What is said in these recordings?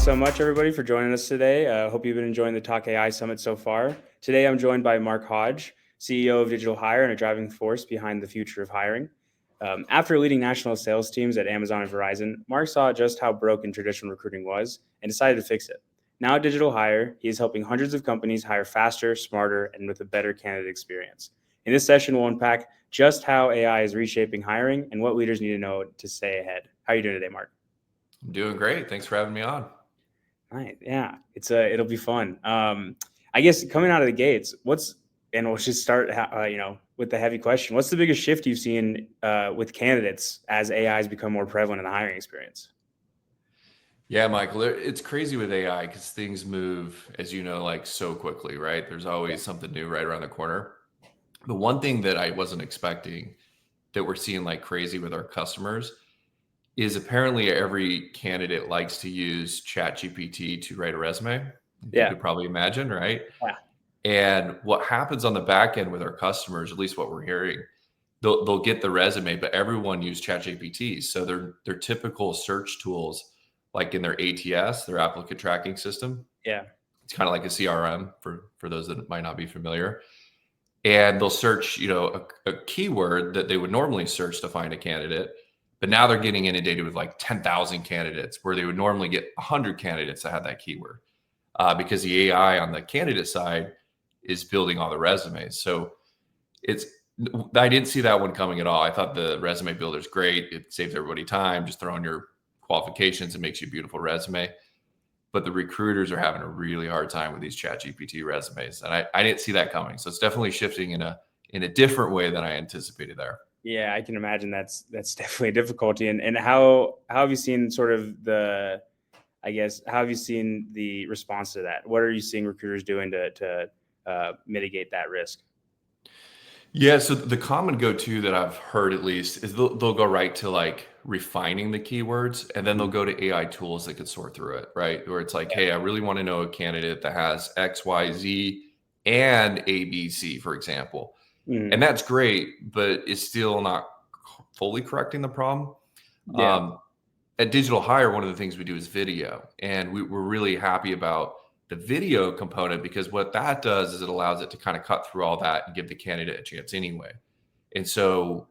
so much, everybody, for joining us today. Hope you've been enjoying the Talk AI Summit so far. Today, I'm joined by Mark Hoge, CEO of Digital Hire and a driving force behind the future of hiring. After leading national sales teams at Amazon and Verizon, Mark saw just how broken traditional recruiting was and decided to fix it. Now at Digital Hire, he is helping hundreds of companies hire faster, smarter, and with a better candidate experience. In this session, we'll unpack just how AI is reshaping hiring and what leaders need to know to stay ahead. How are you doing today, Mark? I'm doing great. Thanks for having me on. Right. Yeah. It'll be fun. I guess coming out of the gates, and we'll just start, with the heavy question. What's the biggest shift you've seen with candidates as AI has become more prevalent in the hiring experience? Yeah, Michael, it's crazy with AI because things move, as you know, like so quickly, right? There's always something new right around the corner. The one thing that I wasn't expecting that we're seeing like crazy with our customers is apparently every candidate likes to use ChatGPT to write a resume. You Yeah. could probably imagine, right? Yeah. And what happens on the back end with our customers, at least what we're hearing, they'll get the resume, but everyone use ChatGPT. So their typical search tools, like in their ATS, their applicant tracking system, Yeah. it's kind of like a CRM for those that might not be familiar. And they'll search, a keyword that they would normally search to find a candidate, but now they're getting inundated with like 10,000 candidates where they would normally get 100 candidates that had that keyword, because the AI on the candidate side is building all the resumes. So I didn't see that one coming at all. I thought the resume builder is great. It saves everybody time. Just throw in your qualifications and makes you a beautiful resume. But the recruiters are having a really hard time with these ChatGPT resumes, and I didn't see that coming. So it's definitely shifting in a different way than I anticipated there. Yeah, I can imagine that's definitely a difficulty. And how have you seen sort of how have you seen the response to that? What are you seeing recruiters doing to mitigate that risk? Yeah, so the common go-to that I've heard at least is they'll go right to like refining the keywords, and then they'll go to AI tools that could sort through it, right? Where it's like, hey, I really want to know a candidate that has X, Y, Z, and A, B, C, for example. Mhm. And that's great, but it's still not fully correcting the problem. Yeah. At Digital Hire, one of the things we do is video, and we're really happy about the video component because what that does is it allows it to kind of cut through all that and give the candidate a chance anyway. And so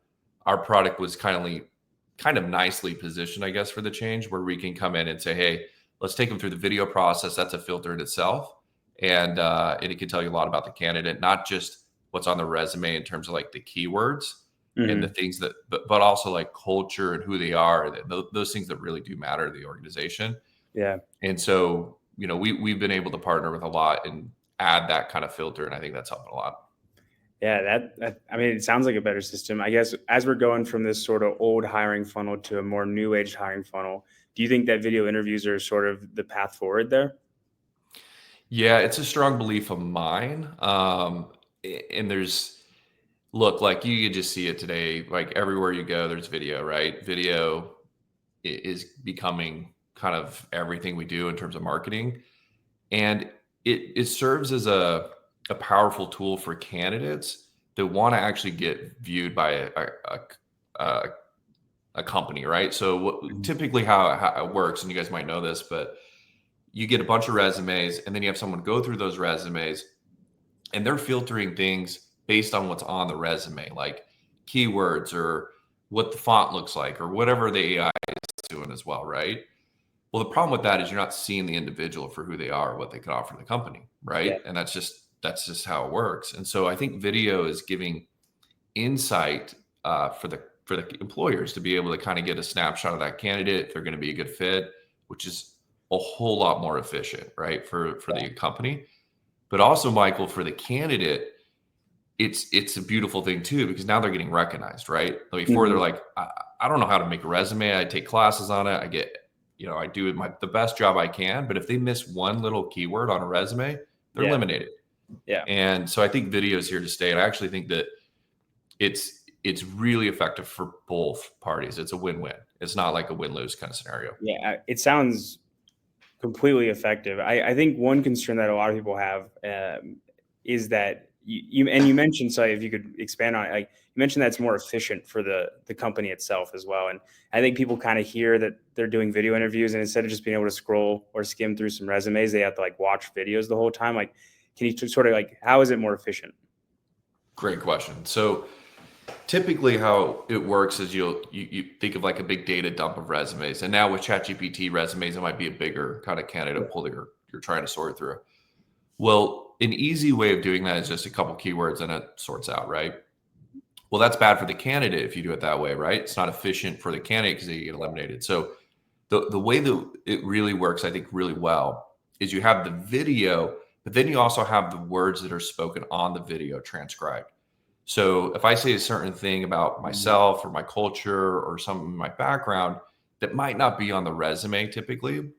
our product was kind of nicely positioned, I guess, for the change where we can come in and say, hey, let's take them through the video process. That's a filter in itself. And it can tell you a lot about the candidate, not just what's on the resume in terms of like the keywords and the Mhm. things that, but also like culture and who they are, those things that really do matter to the organization. Yeah. And so, we've been able to partner with a lot and add that kind of filter. And I think that's helping a lot. Yeah, I mean, it sounds like a better system. I guess as we're going from this sort of old hiring funnel to a more new age hiring funnel, do you think that video interviews are sort of the path forward there? Yeah, it's a strong belief of mine. And look, like you could just see it today, like everywhere you go, there's video, right? Video is becoming kind of everything we do in terms of marketing. And it serves as a powerful tool for candidates that want to actually get viewed by a, a company, right? So Mhm. typically how it works, and you guys might know this, but you get a bunch of resumes and then you have someone go through those resumes and they're filtering things based on what's on the resume, like keywords or what the font looks like or whatever the AI is doing as well, right? Well, the problem with that is you're not seeing the individual for who they are, what they can offer the company, Yeah. right? And that's just how it works. And so I think video is giving insight for the employers to be able to kind of get a snapshot of that candidate if they're going to be a good fit, which is a whole lot more efficient, right, for the company. But also, Michael, for the candidate, it's a beautiful thing too because now they're getting recognized, right? Like before, they're Mhm. like, I don't know how to make a resume. I take classes on it. I do the best job I can. But if they miss one little keyword on a resume, they're Yeah. eliminated. Yeah. And so I think video is here to stay. And I actually think that it's really effective for both parties. It's a win-win. It's not like a win-lose kind of scenario. Yeah. It sounds completely effective. I think one concern that a lot of people have is that you mentioned, so if you could expand on it, like you mentioned that it's more efficient for the company itself as well. And I think people kind of hear that they're doing video interviews, and instead of just being able to scroll or skim through some resumes, they have to like watch videos the whole time. Like, can you sort of like, how is it more efficient? Great question. So typically how it works is you think of like a big data dump of resumes. And now with ChatGPT resumes, it might be a bigger kind of candidate pool that you're trying to sort through. Well, an easy way of doing that is just a couple keywords and it sorts out, right? Well, that's bad for the candidate if you do it that way, right? It's not efficient for the candidate because they get eliminated. So the way that it really works, I think, really well is you have the video, but then you also have the words that are spoken on the video transcribed. So if I say a certain thing about myself or my culture or some of my background that might not be on the resume typically,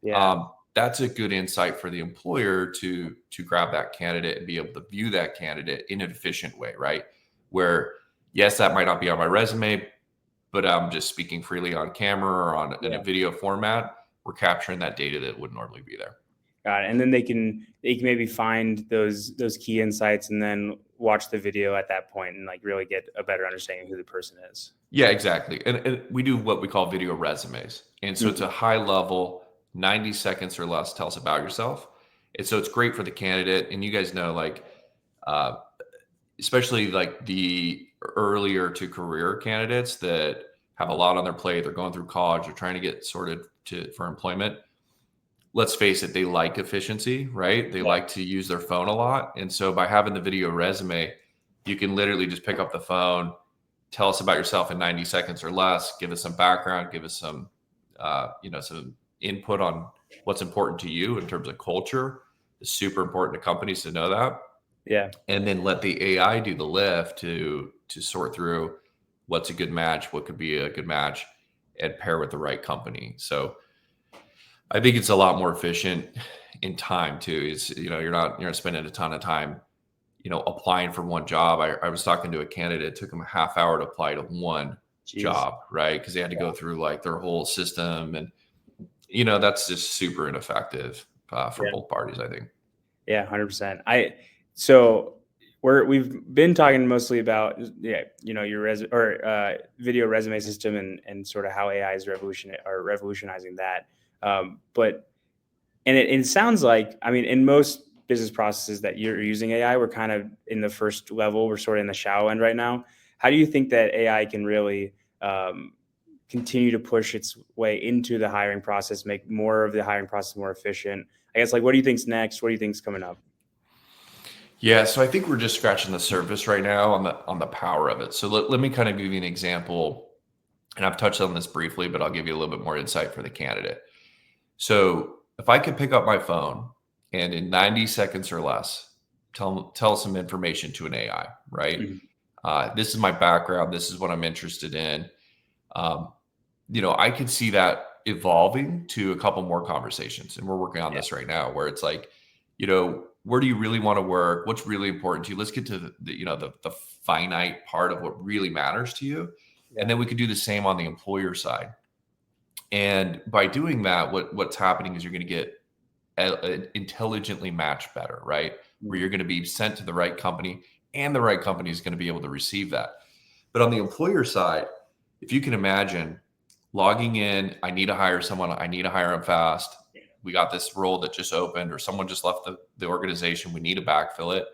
Yeah. that's a good insight for the employer to grab that candidate and be able to view that candidate in an efficient way, right? Where yes, that might not be on my resume, but I'm just speaking freely on camera or in a video format. We're capturing that data that would normally be there. Got it. And then they can maybe find those key insights and then watch the video at that point and like really get a better understanding of who the person is. Yeah, exactly. And we do what we call video resumes. And so it's a high level, 90 seconds or less, tell us about yourself. And so it's great for the candidate. And you guys know, like, uh, especially like the earlier to career candidates that have a lot on their plate, they're going through college, they're trying to get sorted for employment. Let's face it, they like efficiency, right? They like to use their phone a lot. And so by having the video resume, you can literally just pick up the phone, tell us about yourself in 90 seconds or less, give us some background, give us some, some input on what's important to you in terms of culture. It's super important to companies to know that. Yeah. And then let the AI do the lift to sort through what's a good match, what could be a good match, and pair with the right company. So I think it's a lot more efficient in time too. It's, you're not spending a ton of time, applying for one job. I was talking to a candidate, it took him a half hour to apply to one job, right? Because they had to go through like their whole system. And, that's just super ineffective for both parties, I think. Yeah, 100%. So we've been talking mostly about your video resume system and sort of how AI is revolutionizing that. But it sounds like, I mean, in most business processes that you're using AI, we're kind of in the first level. We're sort of in the shallow end right now. How do you think that AI can really continue to push its way into the hiring process, make more of the hiring process more efficient? I guess, like, what do you think's next? What do you think's coming up? Yeah, so I think we're just scratching the surface right now on the power of it. So let me kind of give you an example, and I've touched on this briefly, but I'll give you a little bit more insight for the candidate. So if I could pick up my phone and in 90 seconds or less, tell some information to an AI, right? This is my background. This is what I'm interested in. I could see that evolving to a couple more conversations, and we're working on this right now, where it's like, where do you really want to work? What's really important to you? Let's get to the finite part of what really matters to you. And then we could do the same on the employer side. And by doing that, what's happening is you're going to get intelligently matched better, right? Where you're going to be sent to the right company and the right company is going to be able to receive that. But on the employer side, if you can imagine logging in, I need to hire someone, I need to hire them fast. We got this role that just opened or someone just left the organization. We need to backfill it.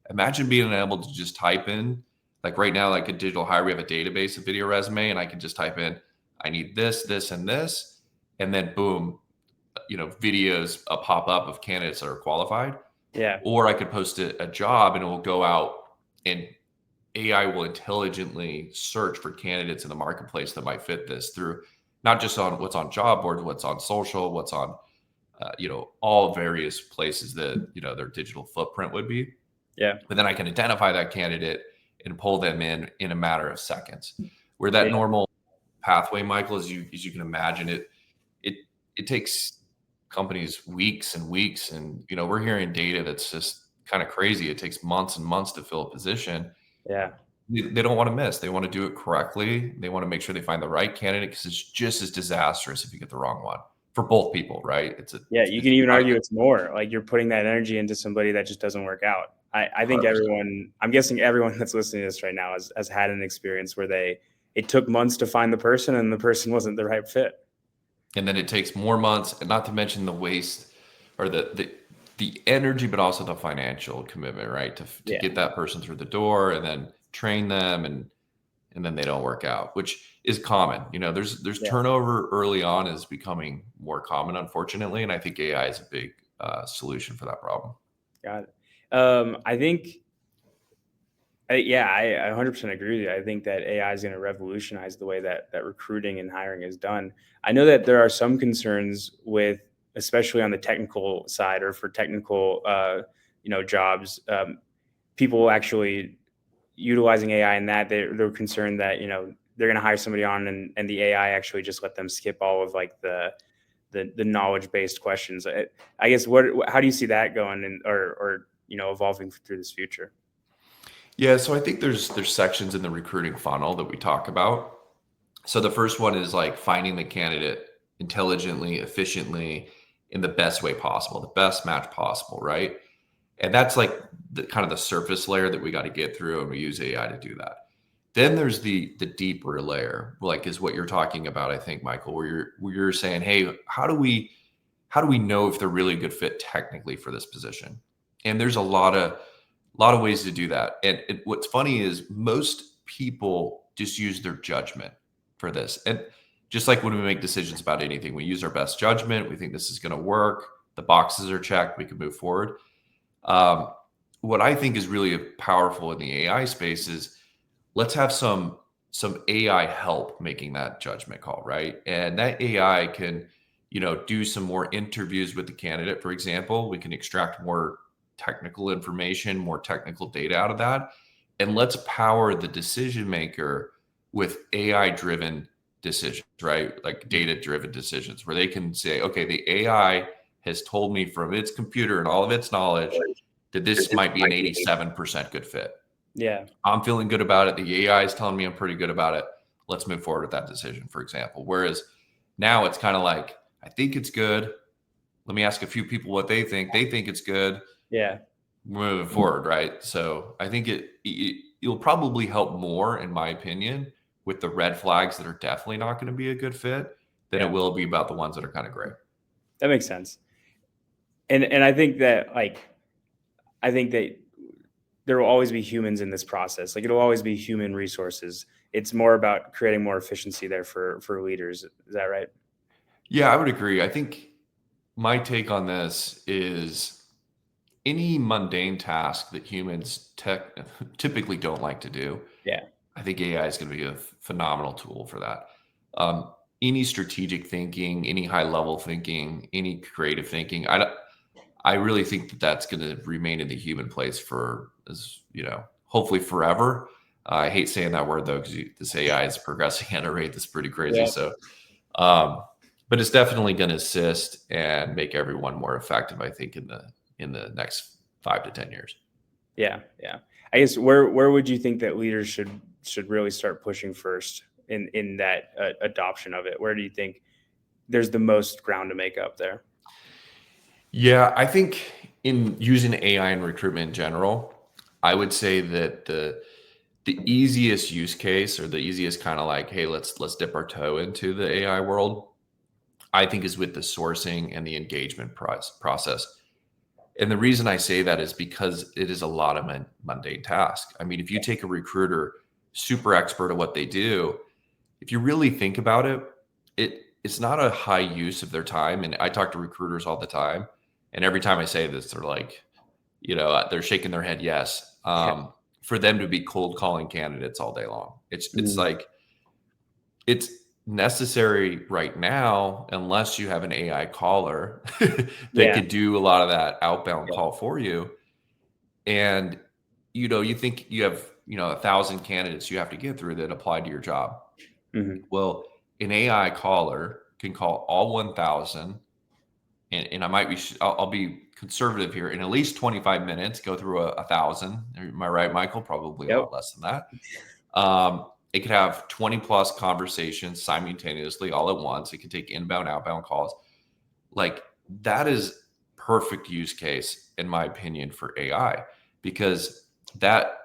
Imagine being able to just type in, like right now, like a digital hire, we have a database of video resume and I can just type in, I need this, this, and this. And then boom, videos pop up of candidates that are qualified. Yeah. Or I could post a job and it will go out and AI will intelligently search for candidates in the marketplace that might fit this through not just on what's on job boards, what's on social, what's on all various places that, their digital footprint would be. Yeah. But then I can identify that candidate and pull them in a matter of seconds. Where that normal pathway, Michael, as you can imagine, it takes companies weeks and weeks. And, we're hearing data that's just kind of crazy. It takes months and months to fill a position. Yeah. They don't want to miss. They want to do it correctly. They want to make sure they find the right candidate because it's just as disastrous if you get the wrong one for both people, right? Yeah, you can even argue it's more. Like you're putting that energy into somebody that just doesn't work out. I think 100%. everyone, I'm guessing everyone that's listening to this right now has had an experience where it took months to find the person and the person wasn't the right fit. And then it takes more months, and not to mention the waste or the energy, but also the financial commitment, right? To Yeah. get that person through the door and then train them, and then they don't work out, which is common. There's Yeah. turnover early on is becoming more common, unfortunately, and I think AI is a big solution for that problem. Got it. I think, I 100% agree with you. I think that AI is going to revolutionize the way that recruiting and hiring is done. I know that there are some concerns with, especially on the technical side or for technical, jobs, people actually utilizing AI in that they're concerned that they're going to hire somebody on and the AI actually just let them skip all of like the knowledge based questions. I guess how do you see that going or evolving through this future? Yeah, so I think there's sections in the recruiting funnel that we talk about. So the first one is like finding the candidate intelligently, efficiently, in the best way possible, the best match possible, right? And that's like the kind of the surface layer that we got to get through, and we use AI to do that. Then there's the deeper layer, like is what you're talking about, I think, Michael, where you're saying, hey, how do we know if they're really a good fit technically for this position? And there's a lot of ways to do that. And what's funny is most people just use their judgment for this. And just like when we make decisions about anything, we use our best judgment. We think this is going to work. The boxes are checked. We can move forward. Um, what I think is really powerful in the AI space is let's have some AI help making that judgment call, right? And that AI can, do some more interviews with the candidate. For example, we can extract more technical information, more technical data out of that, and let's power the decision maker with AI driven decisions, right? Like data driven decisions, where they can say, okay, the AI has told me from its computer and all of its knowledge that this might be an 87% good fit. Yeah. I'm feeling good about it. The AI is telling me I'm pretty good about it. Let's move forward with that decision, for example. Whereas now it's kind of like, I think it's good. Let me ask a few people what they think. They think it's good. Yeah. We're moving forward, right? So I think it'll probably help more, in my opinion, with the red flags that are definitely not going to be a good fit than Yeah. it will be about the ones that are kind of gray. That makes sense. And I think that there will always be humans in this process. Like it'll always be human resources. It's more about creating more efficiency there for leaders. Is that right? Yeah, I would agree. I think my take on this is any mundane task that humans typically don't like to do. Yeah. I think AI is going to be a phenomenal tool for that. Any strategic thinking, any high level thinking, any creative thinking. I really think that that's going to remain in the human place for, as hopefully forever. I hate saying that word though, because this AI is progressing at a rate that's pretty crazy. Yeah. So, but it's definitely going to assist and make everyone more effective, I think, in the next 5 to 10 years. Yeah. Yeah. I guess where would you think that leaders should really start pushing first in that adoption of it? Where do you think there's the most ground to make up there? Yeah, I think in using AI in recruitment in general, I would say that the easiest use case or the easiest kind of like, hey, let's dip our toe into the AI world, I think is with the sourcing and the engagement process. And the reason I say that is because it is a lot of mundane task. I mean, if you take a recruiter, super expert at what they do, if you really think about it, it's not a high use of their time. And I talk to recruiters all the time, and every time I say this, they're like, they're shaking their head yes. Yeah. For them to be cold calling candidates all day long, it's Mm. like it's necessary right now unless you have an AI caller that Yeah. could do a lot of that outbound Yeah. call for you. And you think you have 1,000 candidates you have to get through that apply to your job. Hmm. Well, an AI caller can call all 1,000, and I might be I'll be conservative here, in at least 25 minutes go through 1,000. Am I right, Michael? Probably a Yep. lot less than that. It could have 20 plus conversations simultaneously all at once. It could take inbound, outbound calls. like that is perfect use case, in my opinion, for AI, because that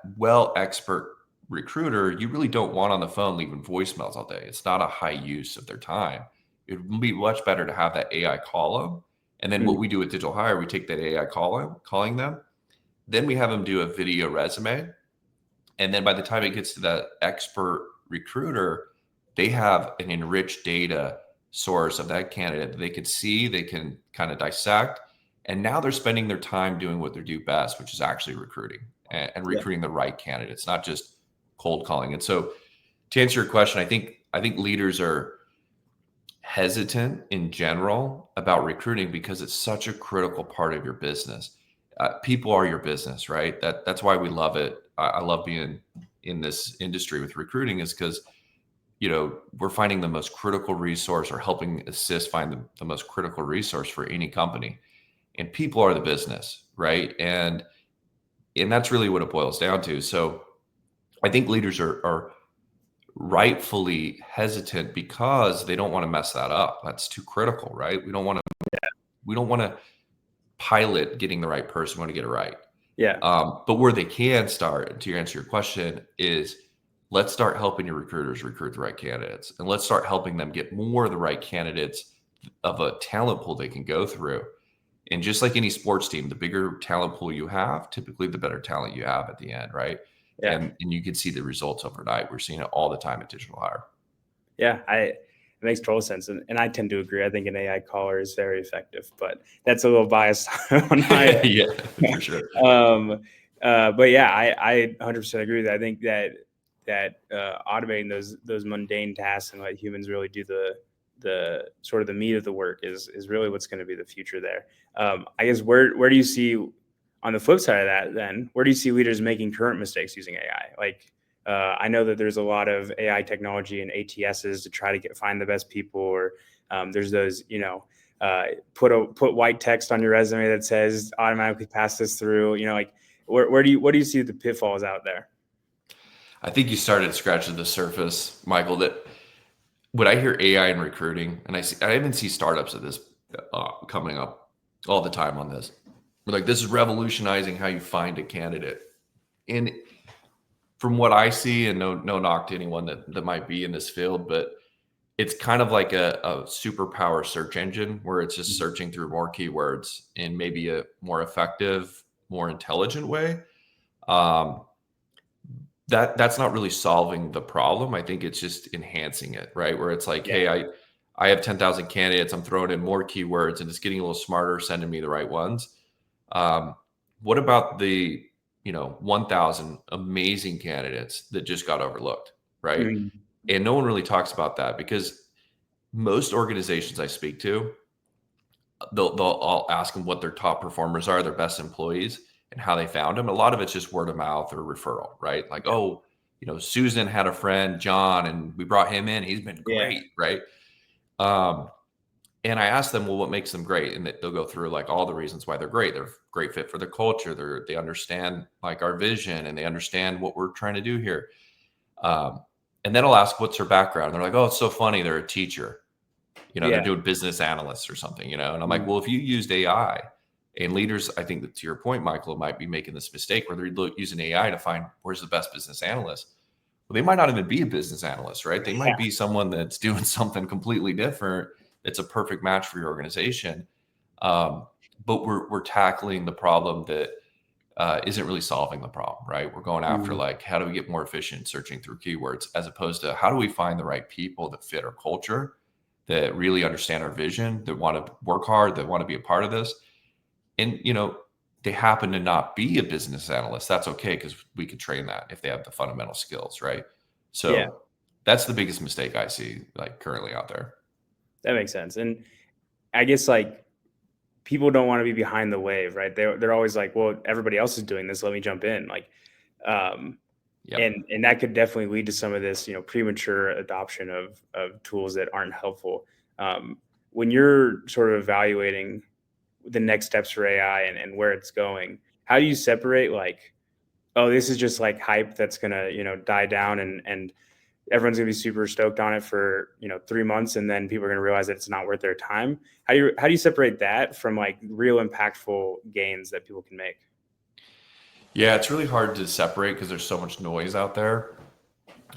expert recruiter, you really don't want on the phone leaving voicemails all day. It's not a high use of their time. It would be much better to have that AI call them. And then what Mhm. we do with Digital Hire, we take that AI calling them, then we have them do a video resume. And then by the time it gets to that expert recruiter, they have an enriched data source of that candidate that they could see, they can kind of dissect. And now they're spending their time doing what they do best, which is actually recruiting and Yeah. recruiting the right candidates, not just cold calling. And so to answer your question, I think leaders are hesitant in general about recruiting because it's such a critical part of your business. People are your business, right? That's why we love it. I love being in this industry with recruiting, is because we're finding the most critical resource, or helping assist find the most critical resource for any company, and people are the business, right? And that's really what it boils down to. So I think leaders are rightfully hesitant because they don't want to mess that up. That's too critical, right? We don't want to pilot getting the right person. We want to get it right. Yeah. But where they can start, to answer your question, is let's start helping your recruiters recruit the right candidates, and let's start helping them get more of the right candidates of a talent pool they can go through. And just like any sports team, the bigger talent pool you have, typically the better talent you have at the end, right? Yeah. And you can see the results overnight. We're seeing it all the time at Digital Hire. Yeah. It makes total sense. And I tend to agree. I think an AI caller is very effective, but that's a little biased on my end. Yeah, for sure. But yeah, I 100% agree with that. I think that automating those mundane tasks and let humans really do the sort of the meat of the work is really what's going to be the future there. I guess where do you see, on the flip side of that, then where do you see leaders making current mistakes using AI? Like, I know that there's a lot of AI technology and ATSs to try to find the best people, or there's those, put white text on your resume that says automatically pass this through. Like what do you see the pitfalls out there? I think you started scratching the surface, Michael. That when I hear AI in recruiting, and I even see startups of this coming up all the time on this. We're like, this is revolutionizing how you find a candidate. And from what I see, and no knock to anyone that might be in this field, but it's kind of like a superpower search engine where it's just searching through more keywords in maybe a more effective, more intelligent way. Um, that's not really solving the problem. I think it's just enhancing it, right? Where it's like, Yeah. hey, I have 10,000 candidates. I'm throwing in more keywords and it's getting a little smarter, sending me the right ones. Um, what about the 1,000 amazing candidates that just got overlooked, right? Mhm. And no one really talks about that, because most organizations I speak to, I'll ask them what their top performers are, their best employees, and how they found them. A lot of it's just word of mouth or referral, right? Like, oh, Susan had a friend, John, and we brought him in. He's been Yeah. great, right? Um, and I ask them, well, what makes them great? And they'll go through like all the reasons why they're great. They're a great fit for the culture. They understand like our vision, and they understand what we're trying to do here. Um, and then I'll ask, what's her background? They're like, oh, it's so funny. They're a teacher. They're Yeah. doing business analysts or something, and I'm like, Mhm. well, if you used AI, and leaders, I think that, to your point, Michael, might be making this mistake where they're using AI to find where's the best business analyst. Well, they might not even be a business analyst, right? They Yeah. might be someone that's doing something completely different. It's a perfect match for your organization. But we're tackling the problem that isn't really solving the problem, right? We're going after Mhm. like, how do we get more efficient searching through keywords, as opposed to how do we find the right people that fit our culture, that really understand our vision, that want to work hard, that want to be a part of this. And, they happen to not be a business analyst. That's okay, because we could train that if they have the fundamental skills, right? Yeah. So that's the biggest mistake I see like currently out there. That makes sense. And I guess like people don't want to be behind the wave, right? They're always like, well, everybody else is doing this, let me jump in. Like, um, Yep. and that could definitely lead to some of this, premature adoption of tools that aren't helpful. Um, when you're sort of evaluating the next steps for AI and where it's going, how do you separate like, oh, this is just like hype that's gonna, die down and everyone's going to be super stoked on it for 3 months, and then people are going to realize that it's not worth their time. How do you separate that from like real impactful gains that people can make? Yeah, it's really hard to separate because there's so much noise out there.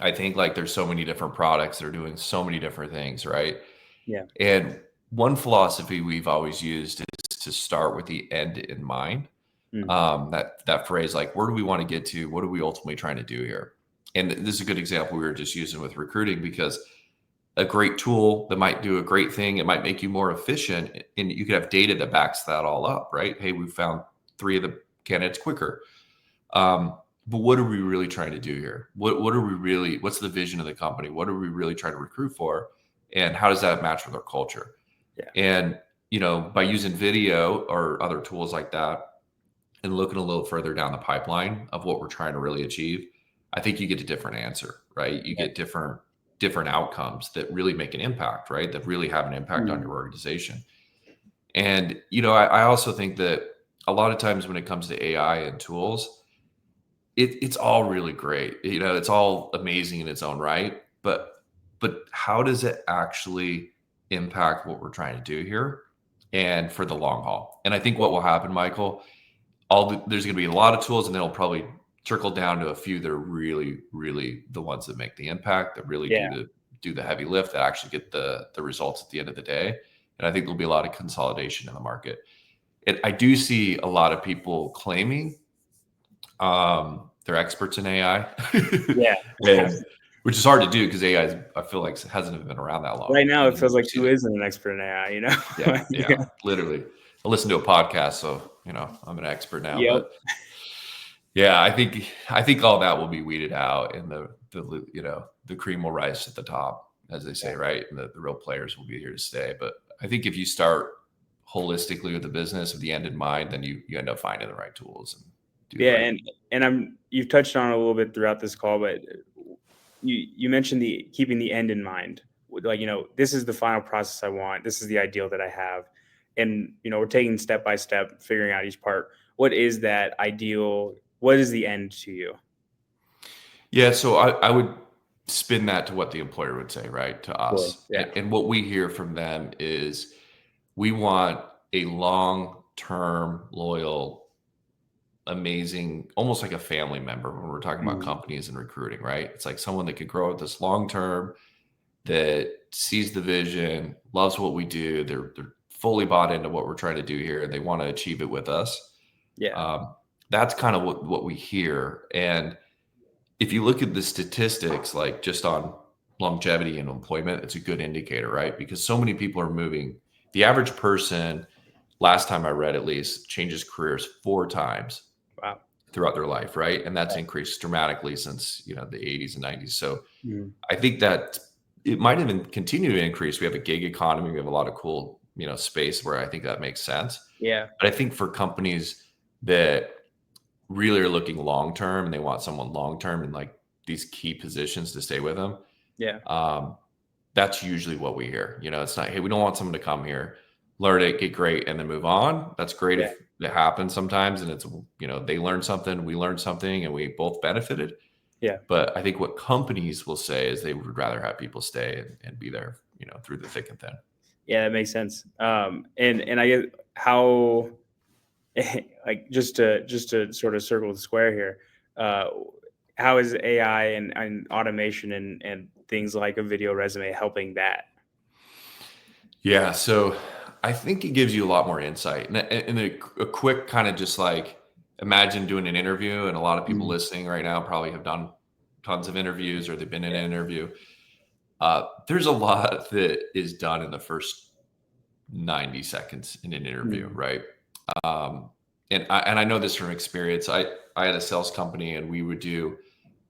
I think like there's so many different products that are doing so many different things, right? Yeah. And one philosophy we've always used is to start with the end in mind. Mm. That phrase, like, where do we want to get to? What are we ultimately trying to do here? And this is a good example we were just using with recruiting, because a great tool that might do a great thing, it might make you more efficient, and you could have data that backs that all up, right? Hey, we found 3 of the candidates quicker. But what are we really trying to do here? What are we really, what's the vision of the company? What are we really trying to recruit for? And how does that match with our culture? Yeah. And, by using video or other tools like that and looking a little further down the pipeline of what we're trying to really achieve, I think you get a different answer, right? You get different outcomes that really make an impact, right? That really have an impact on Mm. your organization. And, I also think that a lot of times when it comes to AI and tools, it's all really great. It's all amazing in its own right. But how does it actually impact what we're trying to do here and for the long haul? And I think what will happen, Michael, there's going to be a lot of tools, and then it'll probably trickle down to a few that are really, really the ones that make the impact, that really Yeah. do the heavy lift, that actually get the results at the end of the day. And I think there'll be a lot of consolidation in the market. And I do see a lot of people claiming they're experts in AI. Yeah. And, which is hard to do because AI, I feel like, hasn't even been around that long. Right now, And it you've feels like seen who it. isn't an expert in AI, Yeah, literally. I listen to a podcast, so I'm an expert now. Yep. But yeah, I think all that will be weeded out, and the cream will rise at the top, as they say, right? And the real players will be here to stay. But I think if you start holistically with the business with the end in mind, then you end up finding the right tools and do the Yeah, right. and you've touched on it a little bit throughout this call, but you mentioned keeping the end in mind. Like, this is the final process I want. This is the ideal that I have. And, we're taking step by step, figuring out each part. What is that ideal? What is the end to you? Yeah, so I would spin that to what the employer would say, right, to Cool. us. Yeah. And what we hear from them is we want a long-term, loyal, amazing, almost like a family member when we're talking about Mhm. companies and recruiting, right? It's like someone that could grow with us long-term, that sees the vision, loves what we do. They're fully bought into what we're trying to do here, and they want to achieve it with us. Yeah. That's kind of what we hear. And if you look at the statistics, like just on longevity and employment, it's a good indicator, right? Because so many people are moving. The average person, last time I read at least, changes careers 4 times Wow. throughout their life, right? And that's increased dramatically since the 80s and 90s. So Mhm. I think that it might even continue to increase. We have a gig economy. We have a lot of cool, space where I think that makes sense. Yeah. But I think for companies that really are looking long term and they want someone long term in like these key positions to stay with them, Yeah. that's usually what we hear. It's not, hey, we don't want someone to come here, learn it, get great, and then move on. That's great Yeah. if it happens sometimes, and it's they learn something, we learned something, and we both benefited. Yeah. But I think what companies will say is they would rather have people stay and be there, through the thick and thin. Yeah, that makes sense. And I get how, like, just to sort of circle the square here, how is AI and automation and things like a video resume helping that? Yeah, so I think it gives you a lot more insight. And a quick kind of just like imagine doing an interview, and a lot of people Mhm. listening right now probably have done tons of interviews or they've been in Yeah. an interview. There's a lot that is done in the first 90 seconds in an interview, Mhm. right? Um, and I know this from experience. I had a sales company, and we would do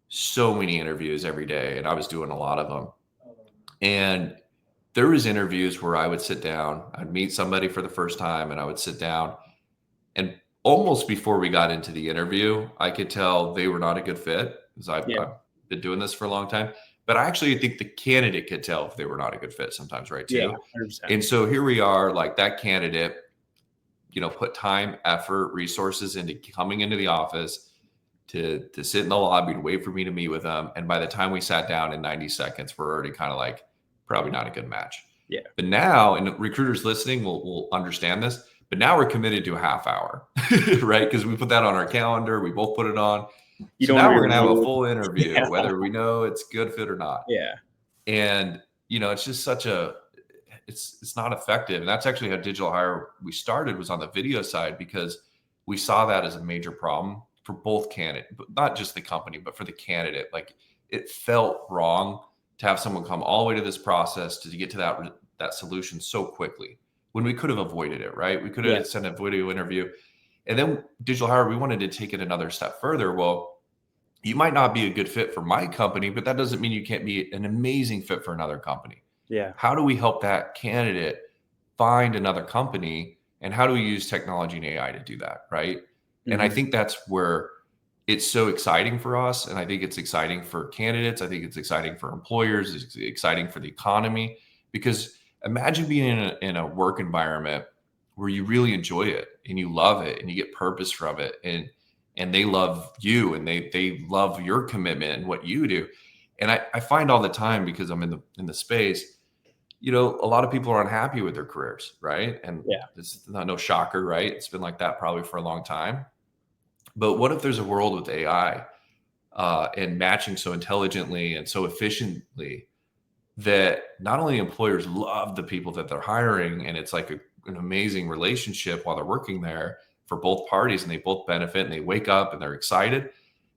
so many interviews every day, and I was doing a lot of them. And there was interviews where I would sit down, I'd meet somebody for the first time, and I would sit down, and almost before we got into the interview, I could tell they were not a good fit, because Yeah. I've been doing this for a long time. But I actually think the candidate could tell if they were not a good fit sometimes, right? Yeah. Too. 100%. And so here we are, like that candidate, put time, effort, resources into coming into the office, to sit in the lobby to wait for me to meet with them. And by the time we sat down in 90 seconds, we're already kind of like, probably not a good match. Yeah. But now, and recruiters listening will understand this, but now we're committed to a half hour, right? Because we put that on our calendar. We both put it on. So now we're going to have a full interview, whether we know it's good fit or not. Yeah. And, it's just such it's not effective. And that's actually how Digital Hire we started, was on the video side, because we saw that as a major problem for both candidates, but not just the company, but for the candidate. Like, it felt wrong to have someone come all the way to this process to get to that solution so quickly, when we could have avoided it, right? We could have sent a video interview. And then Digital Hire, we wanted to take it another step further. Well, you might not be a good fit for my company, but that doesn't mean you can't be an amazing fit for another company. Yeah. How do we help that candidate find another company? And how do we use technology and AI to do that, right? And I think that's where it's so exciting for us. And I think it's exciting for candidates. I think it's exciting for employers. It's exciting for the economy, because imagine being in a work environment where you really enjoy it and you love it and you get purpose from it, and they love you and they love your commitment and what you do. And I find all the time, because I'm in the space, a lot of people are unhappy with their careers, right? And it's not no shocker, right? It's been like that probably for a long time. But what if there's a world with AI and matching so intelligently and so efficiently that not only employers love the people that they're hiring, and it's like an amazing relationship while they're working there for both parties, and they both benefit and they wake up and they're excited.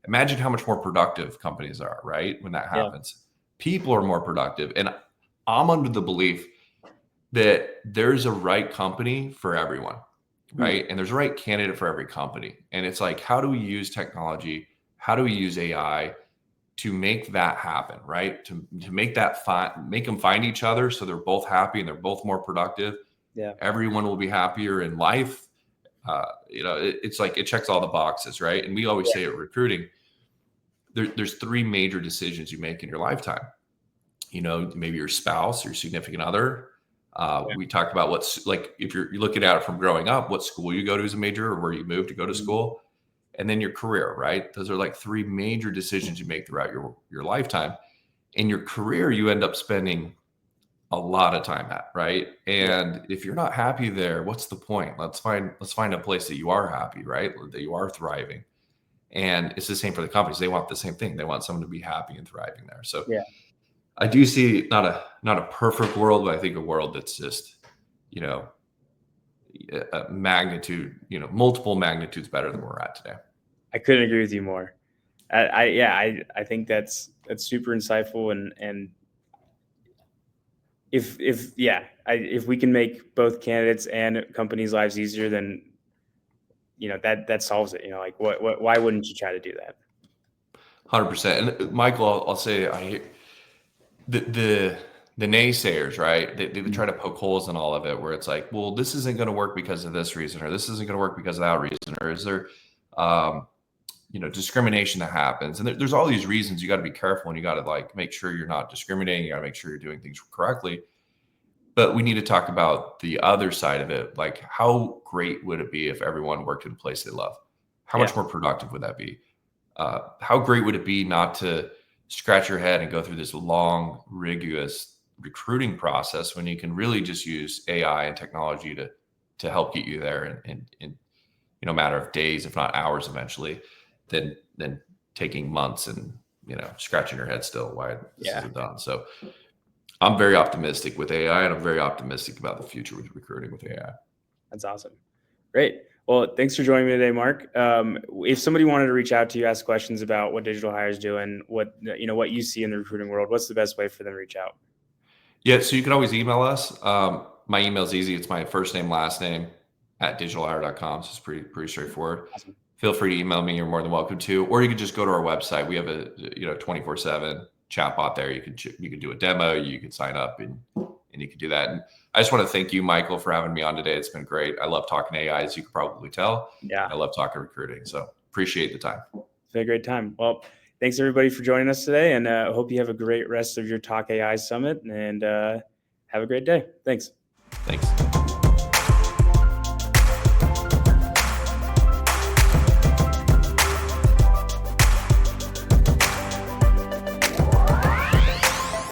Imagine how much more productive companies are, right? When that happens, people are more productive. And I'm under the belief that there's a right company for everyone, right? And there's a right candidate for every company. And it's like, how do we use technology? How do we use AI to make that happen, right? To make that make them find each other, so they're both happy and they're both more productive. Yeah. Everyone will be happier in life. It's like, it checks all the boxes, right? And we always say at recruiting, there's three major decisions you make in your lifetime. Maybe your spouse, your significant other. We talked about what's like, if you're looking at it from growing up, what school you go to is a major, or where you move to go to school. And then your career, right? Those are like three major decisions you make throughout your lifetime. In your career, you end up spending a lot of time at, right? And if you're not happy there, what's the point? Let's find a place that you are happy, right? That you are thriving. And it's the same for the companies. They want the same thing. They want someone to be happy and thriving there. So I do see not a perfect world, but I think a world that's just, a magnitude, multiple magnitudes better than we're at today. I couldn't agree with you more. I think that's super insightful, and if we can make both candidates and companies' lives easier, then that solves it. Like why wouldn't you try to do that? 100%. And Michael, I'll say, I hear the naysayers, right? They try to poke holes in all of it, where it's like, well, this isn't going to work because of this reason, or this isn't going to work because of that reason, or is there discrimination that happens? And there's all these reasons. You got to be careful, and you got to like make sure you're not discriminating. You got to make sure you're doing things correctly. But we need to talk about the other side of it. Like, how great would it be if everyone worked in a place they love? How much more productive would that be? How great would it be not to scratch your head and go through this long, rigorous recruiting process, when you can really just use AI and technology to help get you there in a matter of days, if not hours, eventually, than taking months and scratching your head still why this isn't done. So I'm very optimistic with AI, and I'm very optimistic about the future with recruiting with AI. That's awesome. Great. Well, thanks for joining me today, Mark. If somebody wanted to reach out to you, ask questions about what Digital Hire is doing, what you see in the recruiting world, what's the best way for them to reach out? Yeah, so you can always email us. My email is easy. It's my first name, last name @digitalhire.com. So it's pretty straightforward. Awesome. Feel free to email me. You're more than welcome to. Or you could just go to our website. We have a 24/7 chatbot there. You could do a demo. You could sign up and you could do that. And I just want to thank you, Michael, for having me on today. It's been great. I love talking AI, as you could probably tell. Yeah, I love talking recruiting. So appreciate the time. It's been a great time. Well, thanks everybody for joining us today, and I hope you have a great rest of your Talk AI Summit, and have a great day. Thanks. Thanks.